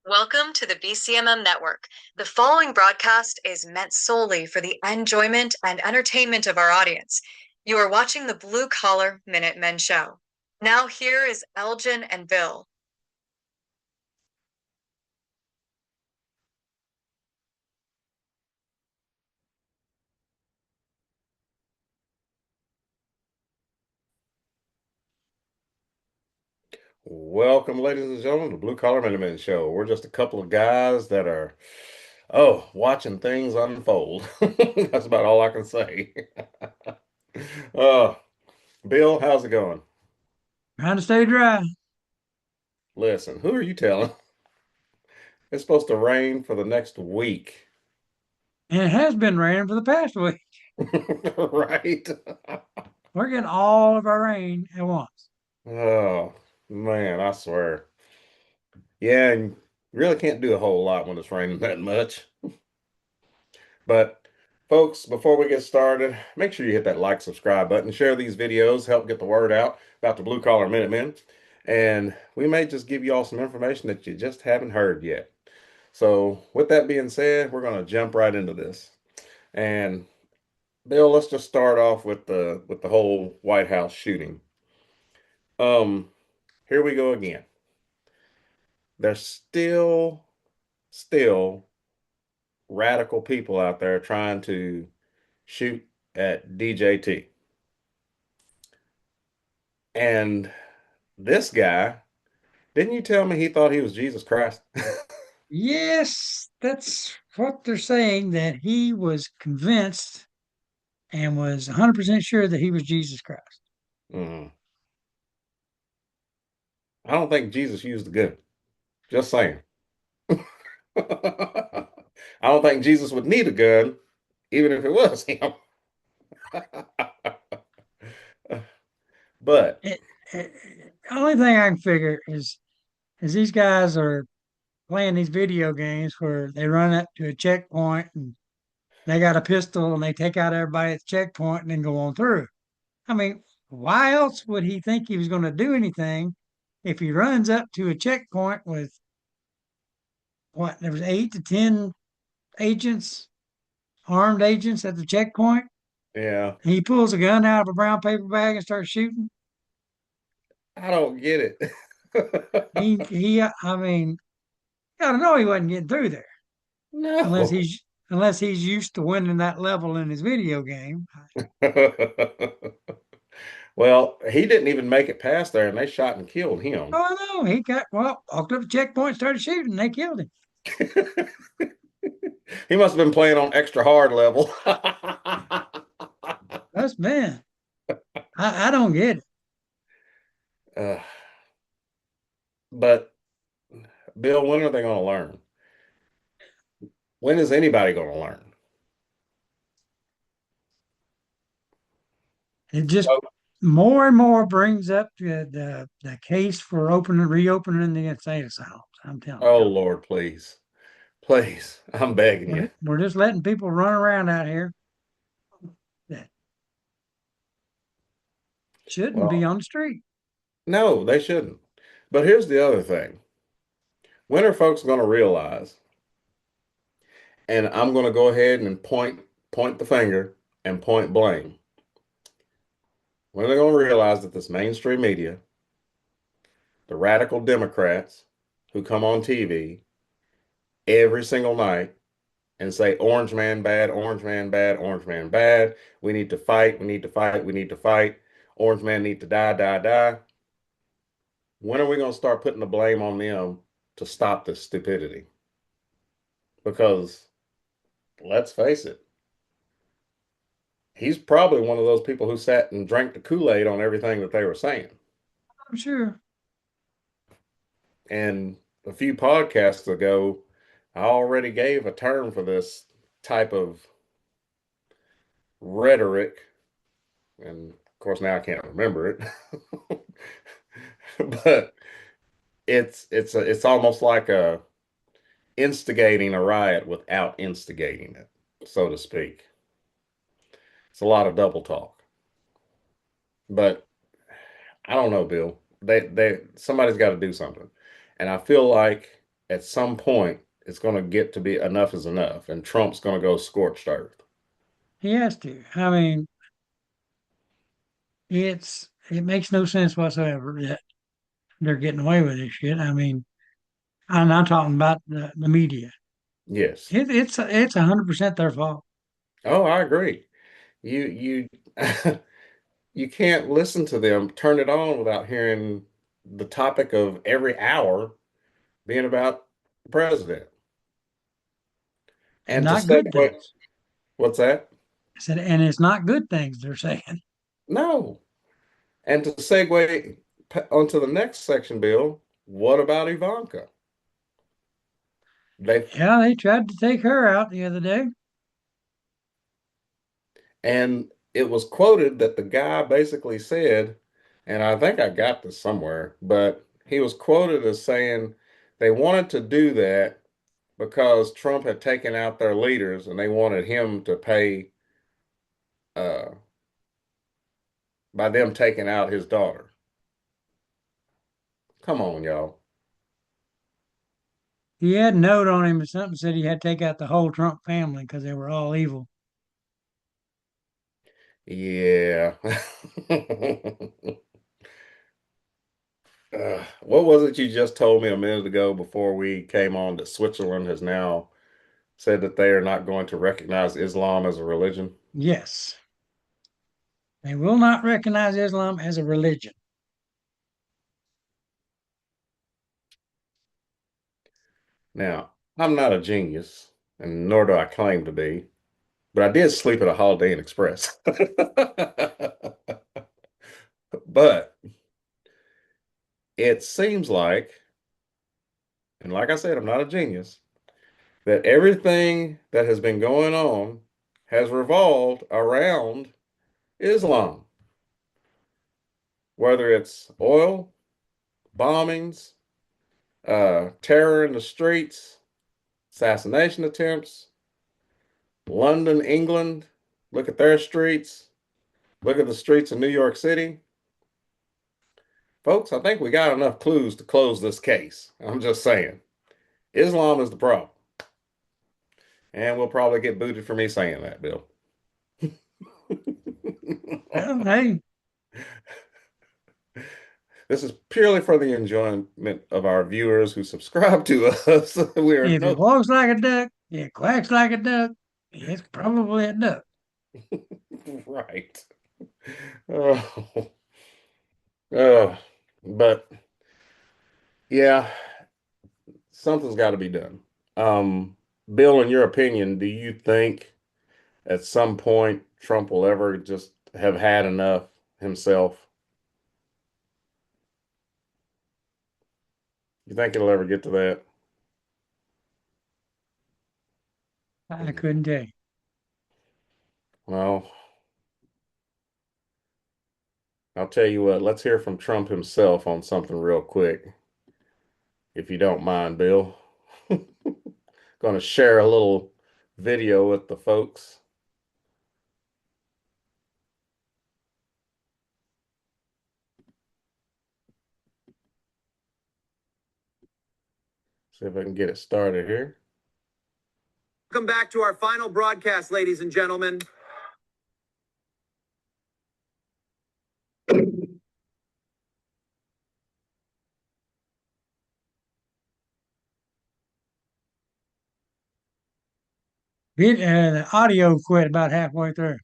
Welcome to the BCMM Network. The following broadcast is meant solely for the enjoyment and entertainment of our audience. You are watching the Blue Collar Minutemen show. Now here is Elgin and Bill. Welcome, ladies and gentlemen, to the Blue Collar Minutemen Show. We're just a couple of guys that are, watching things unfold. That's about all I can say. Uh, Bill, how's it going? Trying to stay dry. Listen, who are you telling? It's supposed to rain for the next week. And it has been raining for the past week. Right? We're getting all of our rain at once. Oh, man, I swear. Yeah, and you really can't do a whole lot when it's raining that much. But folks, before we get started, make sure you hit that like, subscribe button, share these videos, help get the word out about the Blue Collar Minutemen. And we may just give you all some information that you just haven't heard yet. So with that being said, we're going to jump right into this. And Bill, let's just start off with the whole White House shooting. Um, Here we go again. There's still radical people out there trying to shoot at DJT. And this guy, didn't you tell me he thought he was Jesus Christ? Yes, that's what they're saying, that he was convinced and was 100% sure that he was Jesus Christ. Mm. I don't think Jesus used the gun. Just saying. I don't think Jesus would need a gun, even if it was him. But It, the only thing I can figure is these guys are playing these video games where they run up to a checkpoint and they got a pistol and they take out everybody at the checkpoint and then go on through. I mean, why else would he think he was going to do anything if he runs up to a checkpoint with what? There was 8 to 10 agents, armed agents at the checkpoint. yeah, And he pulls a gun out of a brown paper bag and starts shooting. I don't get it. I mean, gotta know he wasn't getting through there unless No. he's used to winning that level in his video game. Well, he didn't even make it past there, and they shot and killed him. Oh no, he got walked up the checkpoint, started shooting, and they killed him. He must have been playing on extra hard level. That's man. I don't get it. Uh, but Bill, when are they going to learn? When is anybody going to learn? It just Oh, more and more brings up the case for reopening the insane asylums. I'm telling you, oh Lord, please, please, I'm begging you. we're just letting people run around out here that shouldn't be Well, on the street. no, they shouldn't. But here's the other thing. When are folks going to realize? And I'm going to go ahead and point the finger and point blame. When are they going to realize that this mainstream media, the radical Democrats who come on TV every single night and say, Orange man bad, Orange man bad, Orange man bad. We need to fight. We need to fight. We need to fight. Orange man need to die, die, die. When are we going to start putting the blame on them to stop this stupidity? Because let's face it, he's probably one of those people who sat and drank the Kool-Aid on everything that they were saying. I'm sure. And a few podcasts ago, I already gave a term for this type of rhetoric, and of course now I can't remember it. But it's almost like a instigating a riot without instigating it, so to speak. It's a lot of double talk. But I don't know, Bill. They somebody's got to do something. And I feel like at some point it's going to get to be enough is enough, and Trump's going to go scorched earth. He has to. I mean, it makes no sense whatsoever that they're getting away with this shit. I mean, I'm not talking about the media. Yes. It's 100% their fault. Oh, I agree. You you can't listen to them, turn it on without hearing the topic of every hour being about the president. And And to not good segue, things. what's that? I said, and it's not good things they're saying. No. And to segue onto the next section, Bill, what about Ivanka? They Yeah, they tried to take her out the other day. and it was quoted that the guy basically said, and I think I got this somewhere, but he was quoted as saying they wanted to do that because Trump had taken out their leaders and they wanted him to pay uh, by them taking out his daughter. Come on, y'all. He had a note on him or something said he had to take out the whole Trump family because they were all evil. Yeah. What was it you just told me a minute ago before we came on that Switzerland has now said that they are not going to recognize Islam as a religion? Yes, they will not recognize Islam as a religion. Now, I'm not a genius, and nor do I claim to be, but I did sleep at a Holiday Inn Express. But it seems like, and like I said, I'm not a genius, that everything that has been going on has revolved around Islam, whether it's oil, bombings, terror in the streets, assassination attempts, London, England. Look at their streets. Look at the streets of New York City. Folks, I think we got enough clues to close this case. I'm just saying. Islam is the problem. And we'll probably get booted for me saying that, Bill. Well, hey, This is purely for the enjoyment of our viewers who subscribe to us. We are if it no walks like a duck, it quacks like a duck, it's probably a duck. right. Oh, oh, but yeah, something's got to be done. Bill, in your opinion, do you think at some point Trump will ever just have had enough himself? You think it'll ever get to that? I couldn't tell you. Well, I'll tell you what, let's hear from Trump himself on something real quick, if you don't mind, Bill. Going to share a little video with the folks. See if I can get it started here. Welcome back to our final broadcast, ladies and gentlemen. The audio quit about halfway through.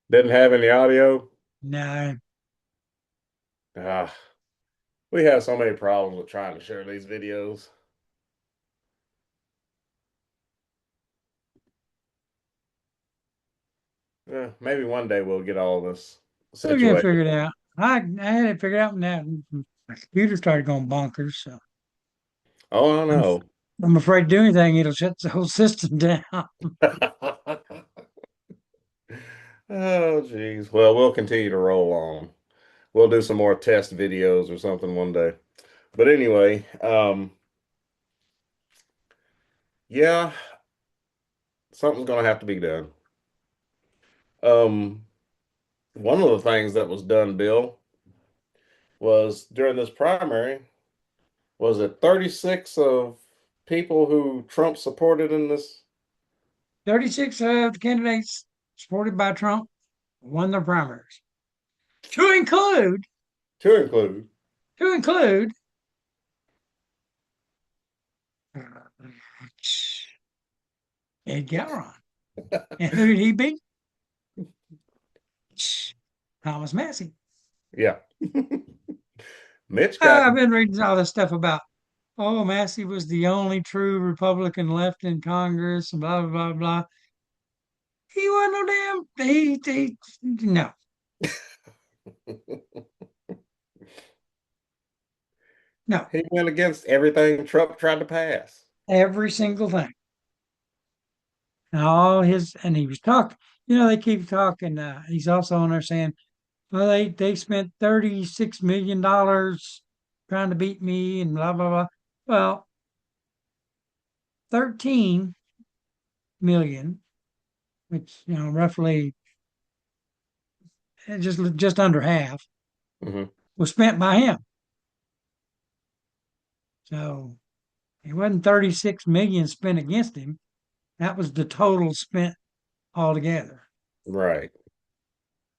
Didn't have any audio. No, Ah, we have so many problems with trying to share these videos. Maybe one day we'll get all this we'll get it situated. figured out. I had it figured out now. My computer started going bonkers, so Oh, I I'm, know. I'm afraid to do anything. It'll shut the whole system down. Oh, geez. Well, we'll continue to roll on. We'll do some more test videos or something one day. But anyway, yeah, something's going to have to be done. Um, one of the things that was done, Bill, was during this primary, was it 36 of people who Trump supported in this? 36 of the candidates supported by Trump won their primaries. To include, To include. to include uh, Ed Galron. And who did he beat? Thomas Massie. Yeah. Mitch got, I've been reading all this stuff about, oh, Massey was the only true Republican left in Congress and blah, blah, blah, blah. He wasn't no damn, no, no, he went against everything Trump tried to pass. every single thing. And all his, and he was talking, they keep talking. He's also on there saying, well, they spent $36 million trying to beat me and blah, blah, blah. Well, 13 million, which, roughly just under half, Hmm. was spent by him. So it wasn't 36 million spent against him. That was the total spent altogether. Right.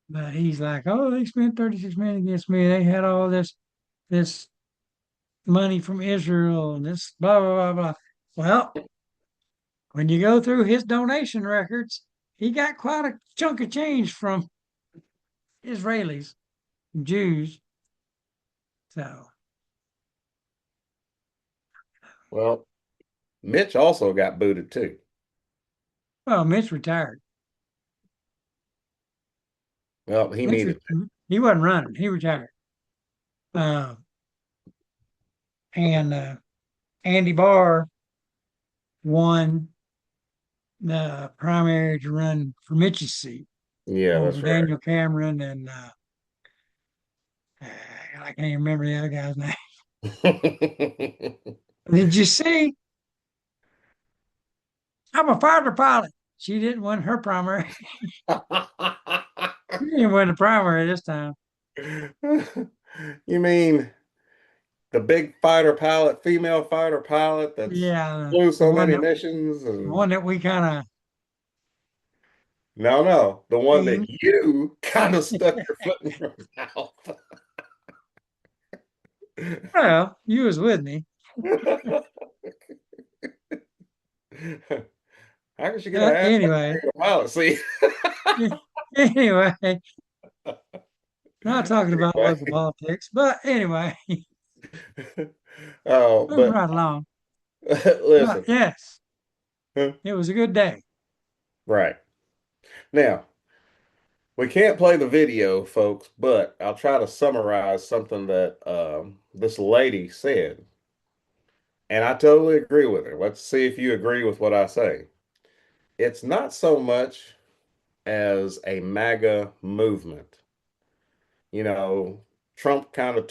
But he's like, oh, they spent 36 million against me. They had all this money from Israel and this blah blah blah blah. Well, when you go through his donation records, he got quite a chunk of change from Israelis and Jews. So, Well, Mitch also got booted too. well, Mitch retired. Well, he Mitch, needed he wasn't running. He retired. Uh, and Andy Barr won the primary to run for Mitch's seat to. Yeah, over that's right. Daniel Cameron and I can't even remember the other guy's name. Did you see? I'm a fighter pilot. She didn't win her primary. She didn't win the primary this time. You mean the big fighter pilot, female fighter pilot that's Yeah, flew the so one many that missions the and one that we kind of no, the one that seen. you kind of stuck your foot in your mouth. Well, you was with me. How could you get an ass like Anyway, a pilot? See, anyway, not talking about local anyway. politics, but anyway, Oh, moving but right along. But listen, yes, huh? it was a good day. Right now we can't play the video, folks, but I'll try to summarize something that this lady said, and I totally agree with her. Let's see if you agree with what I say. It's not so much as a MAGA movement. You know, Trump kind of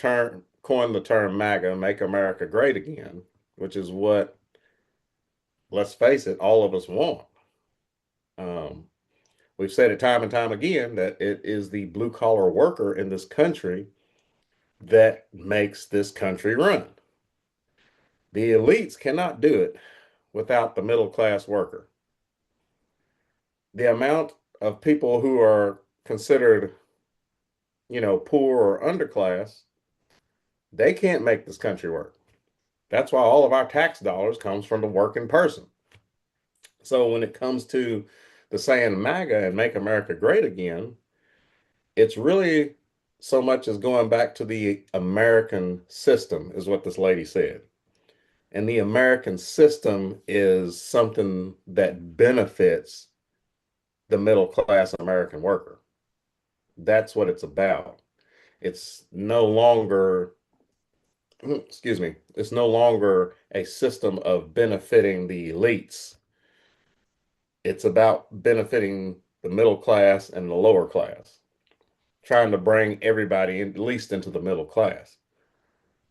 coined the term MAGA, make America great again, which is what, let's face it, all of us want. Um, we've said it time and time again that it is the blue collar worker in this country that makes this country run. The elites cannot do it without the middle class worker. The amount of people who are considered, poor or underclass, they can't make this country work. That's why all of our tax dollars comes from the working person. So when it comes to the saying MAGA and make America great again, it's really so much as going back to the American system, is what this lady said. And the American system is something that benefits the middle class American worker. That's what it's about. It's no longer, excuse me, it's no longer a system of benefiting the elites. It's about benefiting the middle class and the lower class, trying to bring everybody at least into the middle class.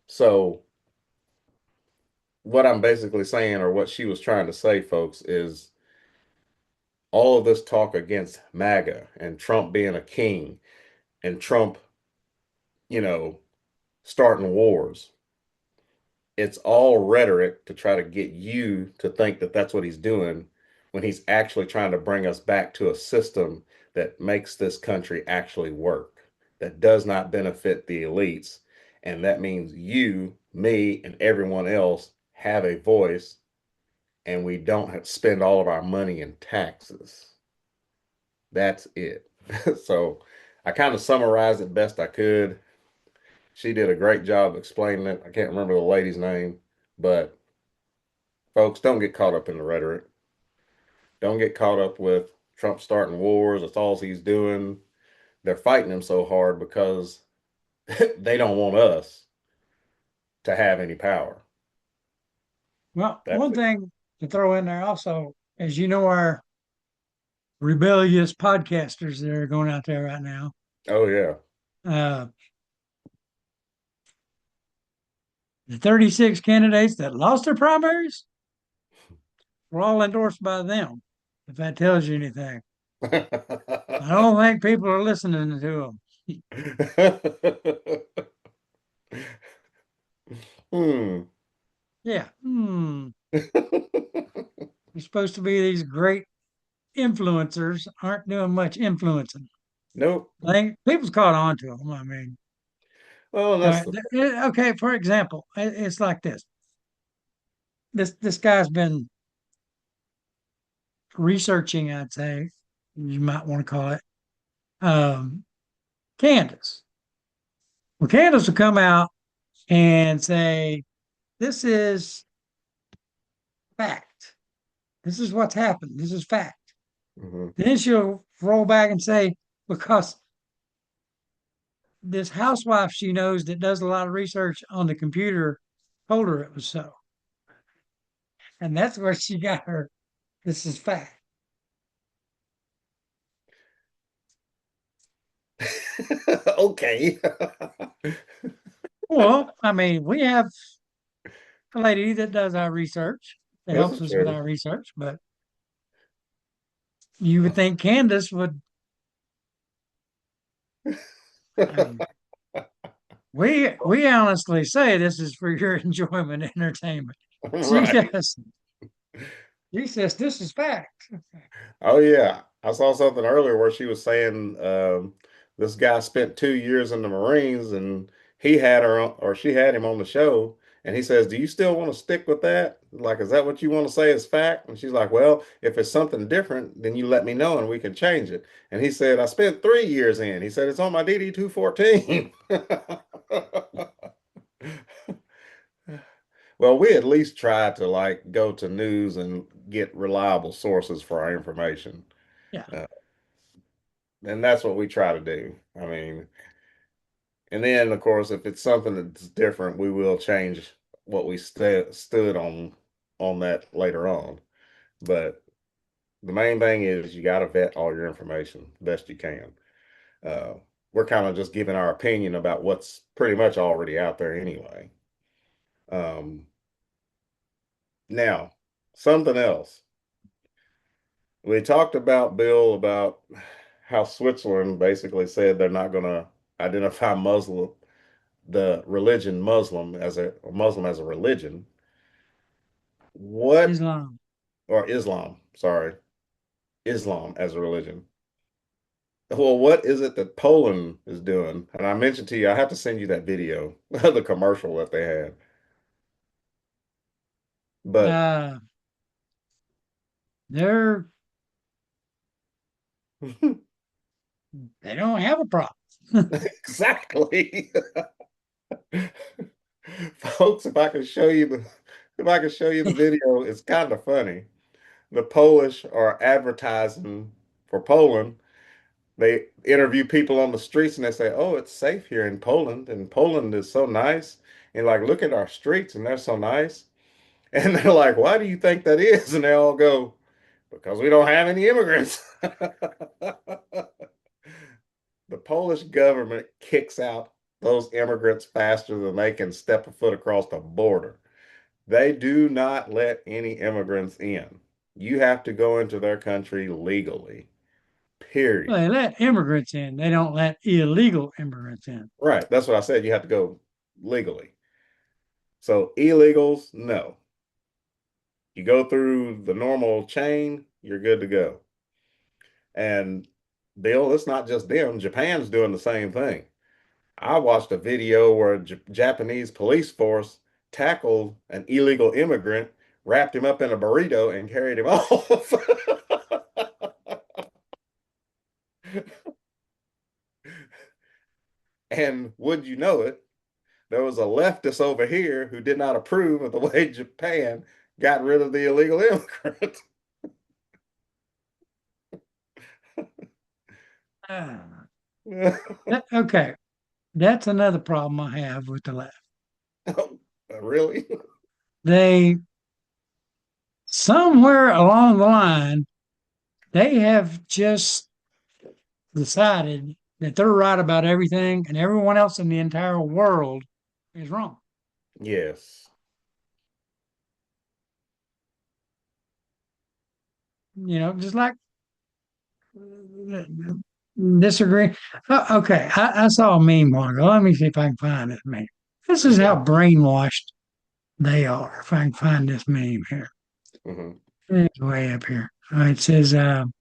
So, what I'm basically saying, or what she was trying to say, folks, is all of this talk against MAGA and Trump being a king and Trump, you know, starting wars. It's all rhetoric to try to get you to think that that's what he's doing when he's actually trying to bring us back to a system that makes this country actually work, that does not benefit the elites. And that means you, me, and everyone else have a voice, and we don't have to spend all of our money in taxes. That's it. So I kind of summarized it best I could. She did a great job explaining it. I can't remember the lady's name, but folks, don't get caught up in the rhetoric. Don't get caught up with Trump starting wars. That's all he's doing. They're fighting him so hard because they don't want us to have any power. Well, That's one it. thing to throw in there also is our rebellious podcasters that are going out there right now. Oh, yeah. Uh, the 36 candidates that lost their primaries were all endorsed by them, if that tells you anything. I don't think people are listening to them. Hmm. Yeah. You're supposed to be these great influencers, aren't doing much influencing. Nope. I think people's caught on to them. I mean, Well, all that's right, the okay, for example, it's like this. This guy's been researching, I'd say, you might want to call it, um, Candace. Well, Candace will come out and say, this is fact. This is what's happened. This is fact. mhm. Then she'll roll back and say, because this housewife she knows that does a lot of research on the computer told her it was so. And that's where she got her. This is fact. Okay. Well, I mean, we have a lady that does our research, that This helps is us with true. our research, but you would think Candace would, I mean, we honestly say this is for your enjoyment and entertainment. She Right. doesn't. She says this is fact. Oh yeah, I saw something earlier where she was saying this guy spent 2 years in the Marines, and he had her on, or she had him on the show, and he says, "Do you still want to stick with that? Like, is that what you want to say is fact?" And she's like, "Well, if it's something different, then you let me know and we can change it." And he said, "I spent 3 years in." He said, "It's on my DD 214." Well, we at least try to like go to news and get reliable sources for our information. Yeah. Uh, and that's what we try to do. I mean, and then of course, if it's something that's different, we will change what we stood on that later on. But the main thing is you got to vet all your information best you can. Uh, we're kind of just giving our opinion about what's pretty much already out there anyway. Um, now, something else. We talked about Bill about how Switzerland basically said they're not going to identify the religion Muslim as a religion. What Islam. or Islam, sorry, Islam as a religion. Well, what is it that Poland is doing? And I mentioned to you, I have to send you that video, the commercial that they had. But Uh, they're they don't have a problem. exactly. Folks, if I can show you the video, it's kind of funny. The Polish are advertising for Poland. They interview people on the streets and they say, "Oh, it's safe here in Poland, and Poland is so nice." And like, look at our streets, and they're so nice. And they're like, "Why do you think that is?" And they all go, "Because we don't have any immigrants." The Polish government kicks out those immigrants faster than they can step a foot across the border. They do not let any immigrants in. You have to go into their country legally, Well, period. they let immigrants in. They don't let illegal immigrants in. Right. That's what I said. You have to go. legally. So illegals, no. You go through the normal chain, you're good to go. And Bill, it's not just them. Japan's doing the same thing. I watched a video where a Japanese police force tackled an illegal immigrant, wrapped him up in a burrito, and carried him off. And would you know it, there was a leftist over here who did not approve of the way Japan got rid of the illegal immigrant. Okay, that's another problem I have with the left. Really? They somewhere along the line they have just decided that they're right about everything and everyone else in the entire world is wrong. Yes. Just like disagree. Okay, I saw a meme one ago. Let me see if I can find this meme. This is how brainwashed they are. If I can find this meme here. Mm-hmm. It's way up here. All right, it says, well,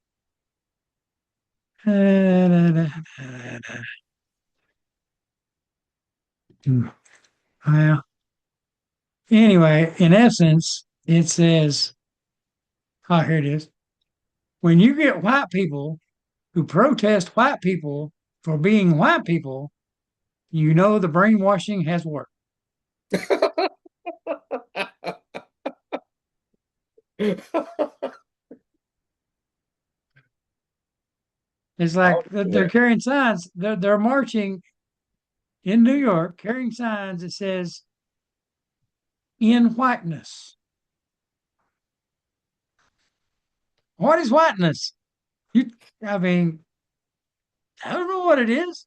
anyway, in essence, it says, oh, here it is. When you get white people who protest white people for being white people, you know the brainwashing has worked. It's like they're carrying signs. They're marching in New York, carrying signs that says "In whiteness." What is whiteness? I mean, I don't know what it is.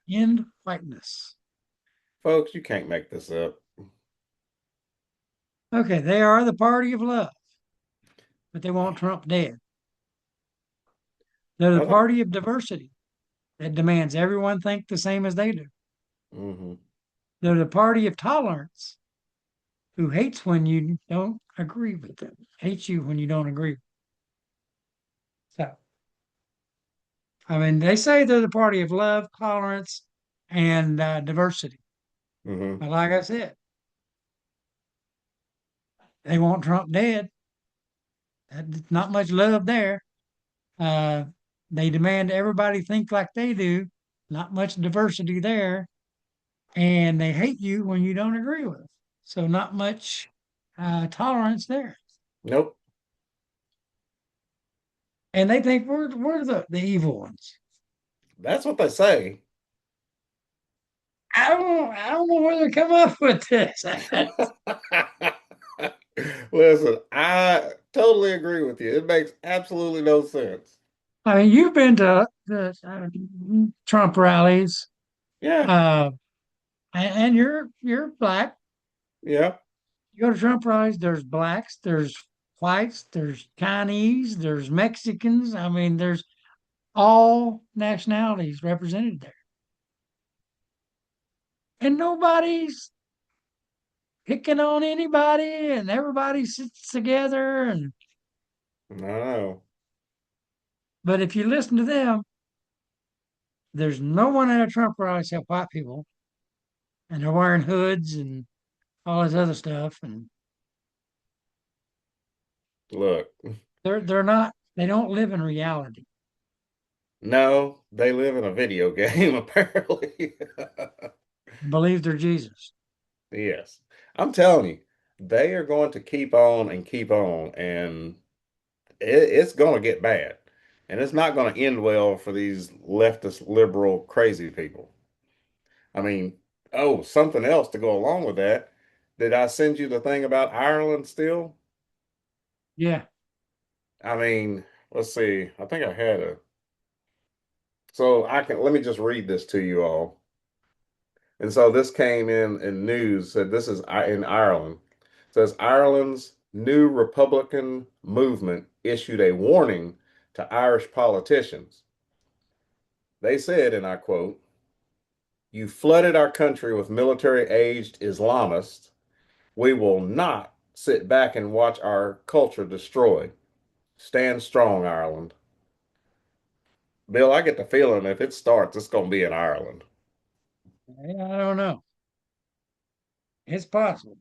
In whiteness. Folks, you can't make this up. Okay, they are the party of love, but they want Trump dead. They're the party of diversity that demands everyone think the same as they do. Mm-hmm. They're the party of tolerance who hates when you don't agree with them, hates you when you don't agree. So, I mean, they say they're the party of love, tolerance, and diversity. Mm-hmm. But like I said, they want Trump dead. Not much love there. Uh, they demand everybody think like they do. Not much diversity there. And they hate you when you don't agree with them. So not much tolerance there. Nope. And they think we're the evil ones. That's what they say. I don't know where they come up with this. Listen, I totally agree with you. It makes absolutely no sense. I mean, you've been to the Trump rallies, Yeah, uh, and you're black. yeah. You go to Trump rallies. There's blacks, there's whites, there's Chinese, there's Mexicans. I mean, there's all nationalities represented there, and nobody's picking on anybody, and everybody sits together. And No, but if you listen to them, there's no one at a Trump rally except white people, and they're wearing hoods and all this other stuff, and look, they're not they don't live in reality. no, they live in a video game, apparently. Believe they're Jesus. Yes. I'm telling you, they are going to keep on and keep on, and it's going to get bad. And it's not going to end well for these leftist, liberal, crazy people. I mean, oh, something else to go along with that. Did I send you the thing about Ireland still? Yeah. I mean, let's see. I think I had a. So let me just read this to you all. And so this came in news said this is in Ireland. It says Ireland's new Republican movement issued a warning to Irish politicians. They said, and I quote, "You flooded our country with military-aged Islamists. We will not sit back and watch our culture destroyed. Stand strong, Ireland." Bill, I get the feeling if it starts, it's going to be in Ireland. I don't know. It's possible.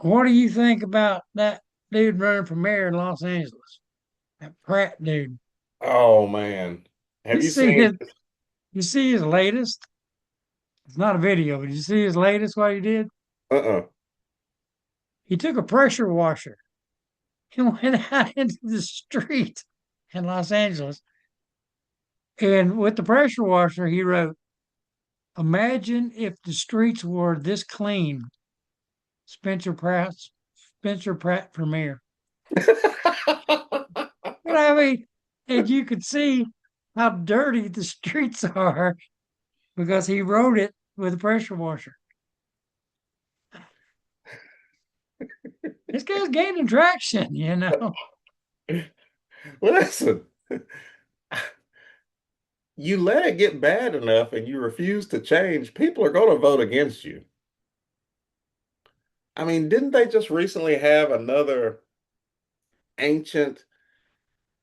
What do you think about that dude running for mayor in Los Angeles? That Pratt dude. Oh man. You Have you see seen his you see his latest? It's not a video, but you see his latest what he did? uh-uh. He took a pressure washer and went out into the street in Los Angeles. And with the pressure washer, he wrote, "Imagine if the streets were this clean. Spencer Pratt for mayor." You know what I mean? And you could see how dirty the streets are because he wrote it with a pressure washer. This guy's gaining traction, you know. Well, listen, you let it get bad enough and you refuse to change, people are going to vote against you. I mean, didn't they just recently have another ancient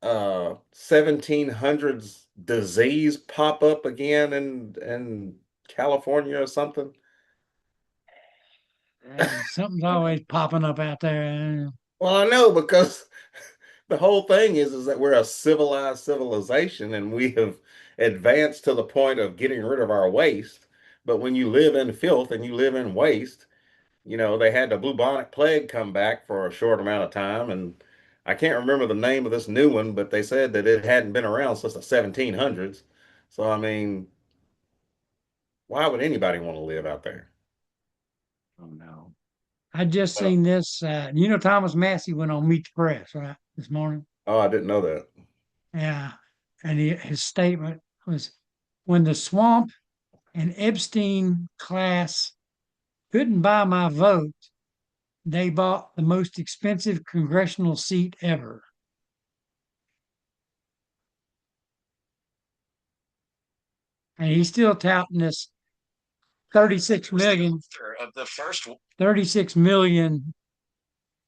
1700s disease pop up again in California or something? Something's always popping up out there. Well, I know because the whole thing is that we're a civilized civilization and we have advanced to the point of getting rid of our waste. But when you live in filth and you live in waste, they had the bubonic plague come back for a short amount of time, and I can't remember the name of this new one, but they said that it hadn't been around since the 1700s. So, I mean, why would anybody want to live out there? Oh no. I just seen this. Thomas Massey went on Meet the Press, right, this morning. Oh, I didn't know that. Yeah. And his statement was, when the swamp and Epstein class couldn't buy my vote, they bought the most expensive congressional seat ever. And he's still touting this 36 million. 36 million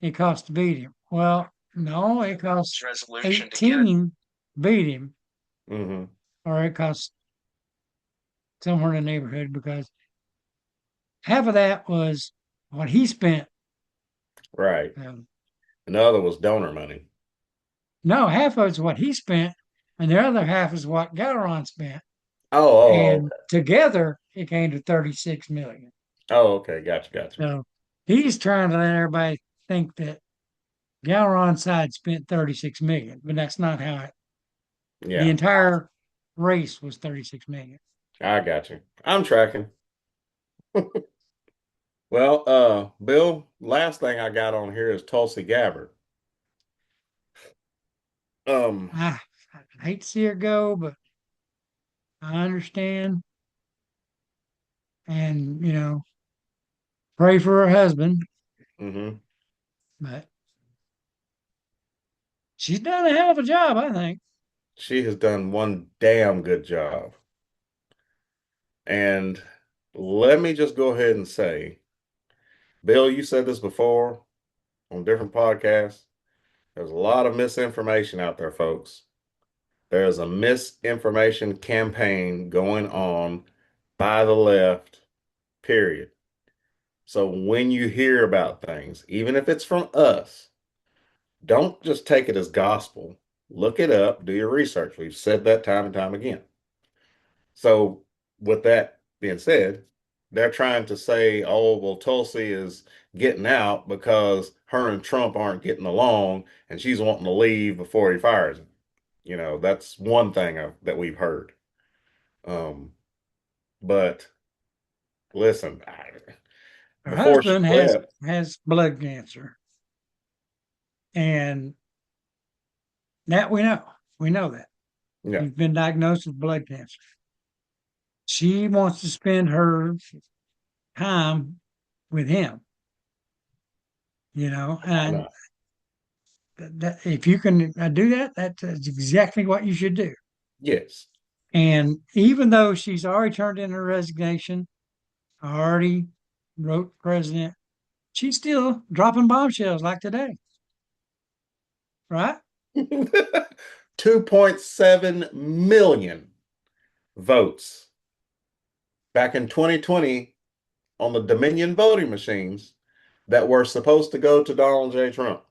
it cost to beat him. Well, no, it cost 18 to beat him, Hmm. or it cost somewhere in the neighborhood because half of that was what he spent. Right. Um, And the other was donor money. no, half of it's what he spent, and the other half is what Gowron spent. Oh, And together it came to 36 million. oh, okay. Gotcha, gotcha. So he's trying to let everybody think that Gowron's side spent 36 million, but that's not how it. The Yeah, entire race was 36 million. I got you. I'm tracking. Well, Bill, last thing I got on here is Tulsi Gabbard. Um, I hate to see her go, but I understand. And, pray for her husband. mhm. But she's done a hell of a job, I think. She has done one damn good job. And let me just go ahead and say, Bill, you said this before on different podcasts. There's a lot of misinformation out there, folks. There's a misinformation campaign going on by the left, period. So when you hear about things, even if it's from us, don't just take it as gospel. Look it up, do your research. We've said that time and time again. So, with that being said, they're trying to say, oh, well, Tulsi is getting out because her and Trump aren't getting along and she's wanting to leave before he fires him. That's one thing that we've heard. Um, but listen, Her before she husband has left, has blood cancer. And that we know. We know that. yeah, He's been diagnosed with blood cancer. She wants to spend her time with him, why and not? if you can do that, that's exactly what you should do. Yes. And even though she's already turned in her resignation, already wrote the president, she's still dropping bombshells like today, right? 2.7 million votes back in 2020 on the Dominion voting machines that were supposed to go to Donald J. Trump.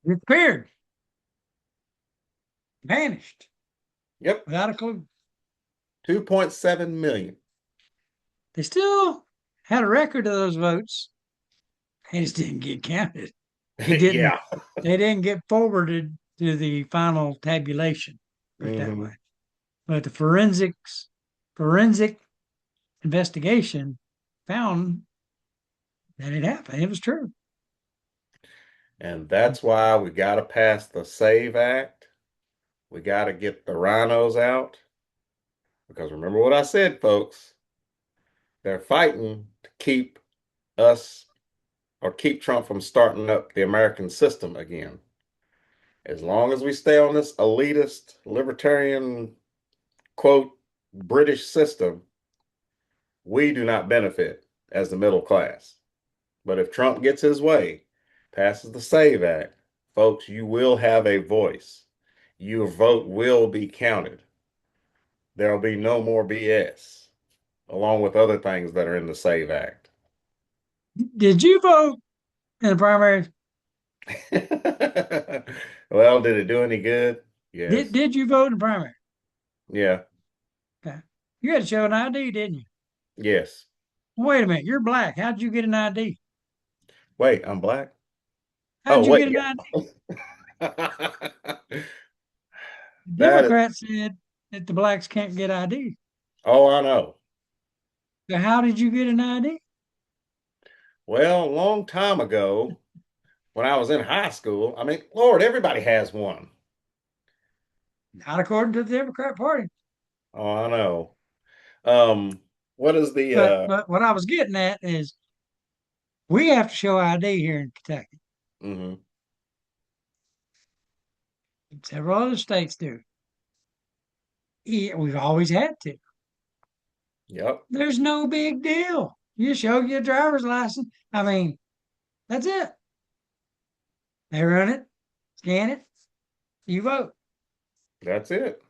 Disappeared, vanished Yep, without a clue. 2.7 million. They still had a record of those votes. They just didn't get counted. It didn't. Yeah. They didn't get forwarded to the final tabulation. Put it that Hmm. way. But the forensic investigation found that it happened. It was true. And that's why we got to pass the SAVE Act. We got to get the rhinos out. Because remember what I said, folks. They're fighting to keep us or keep Trump from starting up the American system again. As long as we stay on this elitist, libertarian, quote, British system, we do not benefit as the middle class. But if Trump gets his way, passes the SAVE Act, folks, you will have a voice. Your vote will be counted. There will be no more BS, along with other things that are in the SAVE Act. Did you vote in the primary? Well, did it do any good? Did Yes. Did you vote in the primary? Yeah. Okay. You had to show an ID, didn't you? Yes. Wait a minute. You're black. How did you get an ID? Wait, I'm black? How Oh, did you wait, get an ID? yeah. The That is, Democrats said that the blacks can't get ID. oh, I know. So how did you get an ID? Well, a long time ago, when I was in high school, I mean, Lord, everybody has one. Not according to the Democrat Party. Oh, I know. Um, what is the But what I was getting at is we have to show ID here in Kentucky. mhm. Several other states do. Yeah, we've always had to. Yep, There's no big deal. You show your driver's license. I mean, that's it. They run it, scan it, you vote. that's it.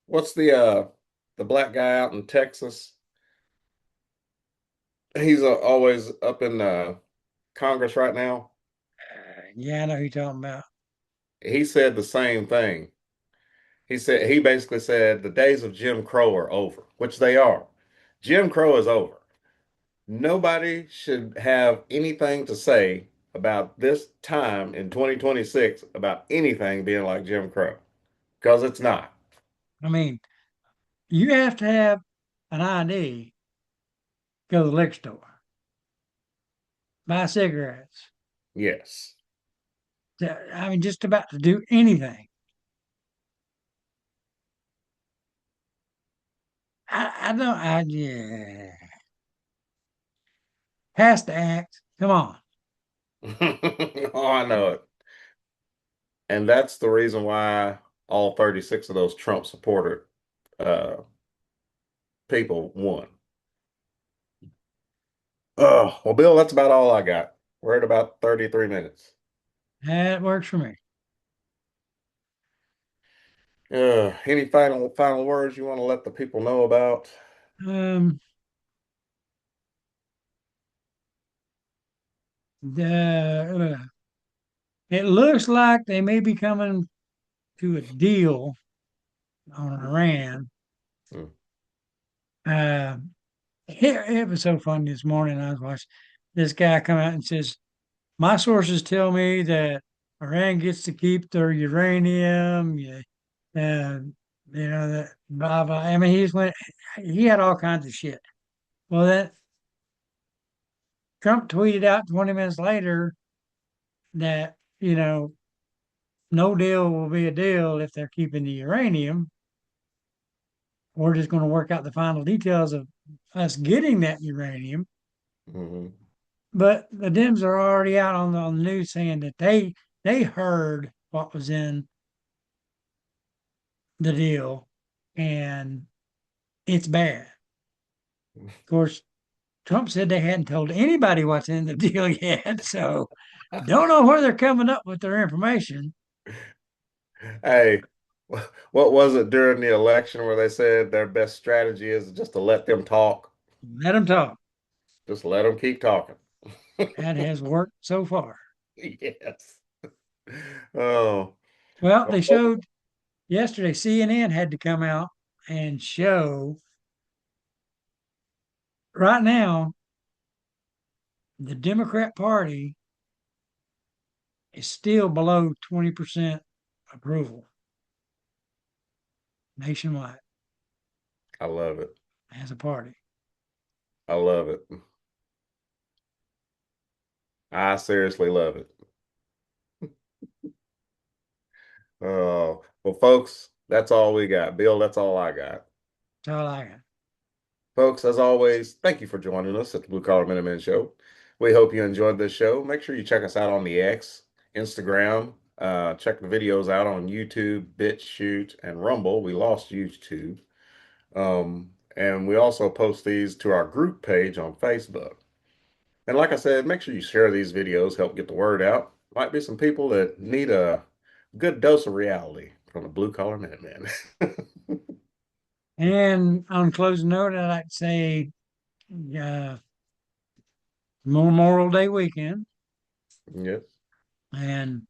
What's the black guy out in Texas? He's always up in Congress right now. Yeah, I know who you're talking about. He said the same thing. He basically said the days of Jim Crow are over, which they are. Jim Crow is over. Nobody should have anything to say about this time in 2026 about anything being like Jim Crow because it's not. I mean, you have to have an ID, go to the liquor store, buy cigarettes. Yes. I mean, just about to do anything. I don't, yeah. Pass the act. Come on. Oh, I know it. And that's the reason why all 36 of those Trump supporter uh, people won. Oh, well, Bill, that's about all I got. We're at about 33 minutes. That works for me. Any final words you want to let the people know about? Um, the, it looks like they may be coming to a deal on Iran. Hmm. Uh, it was so funny this morning. I was watching this guy come out and says, "My sources tell me that Iran gets to keep their uranium. Yeah, you know that blah blah." I mean, he had all kinds of shit. Well, that Trump tweeted out 20 minutes later that no deal will be a deal if they're keeping the uranium. We're just going to work out the final details of us getting that uranium. Hmm. But the Dems are already out on the news saying that they heard what was in the deal, and it's bad. Of course, Trump said they hadn't told anybody what's in the deal yet, so don't know where they're coming up with their information. Hey, what was it during the election where they said their best strategy is just to let them talk? Let them talk. Just let them keep talking. That has worked so far. Yes. Oh, Well, they well, showed yesterday, CNN had to come out and show right now the Democrat Party is still below 20% approval nationwide I love it. as a party. I love it. I seriously love it. Oh, well, folks, that's all we got. Bill, that's all I got. That's all I got. Folks, as always, thank you for joining us at the Blue Collar Minutemen Show. We hope you enjoyed this show. Make sure you check us out on the X, Instagram. Check the videos out on YouTube, BitChute, and Rumble. We lost YouTube. And we also post these to our group page on Facebook. And like I said, make sure you share these videos, help get the word out. Might be some people that need a good dose of reality from the Blue Collar Minutemen. And on closing note, I'd like to say uh, Memorial Day weekend. Yes, And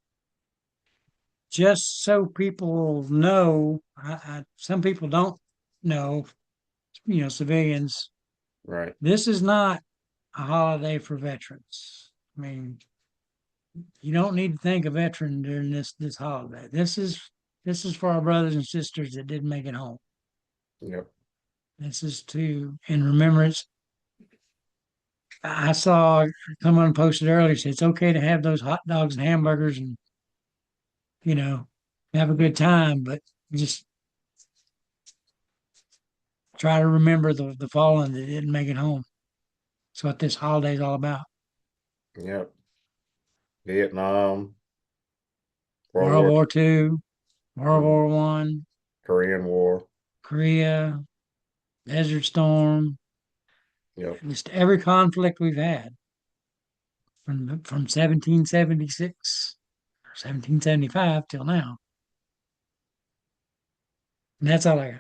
just so people know, some people don't know, civilians, right. this is not a holiday for veterans. I mean, you don't need to thank a veteran during this holiday. This is for our brothers and sisters that didn't make it home. Yep. This is to in remembrance. I saw someone posted earlier said it's okay to have those hot dogs and hamburgers and you know have a good time, but just try to remember the fallen that didn't make it home. That's what this holiday is all about. Yep. Vietnam, World World War War II, World II, War One, Korean War. Korea, Desert Storm, Yep. just every conflict we've had from 1776 or 1775 till now. And that's all I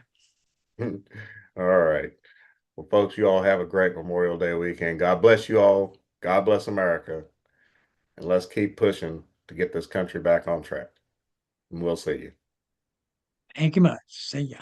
got. All right. Well, folks, you all have a great Memorial Day weekend. God bless you all. God bless America. And let's keep pushing to get this country back on track. And we'll see you. Thank you much. See ya.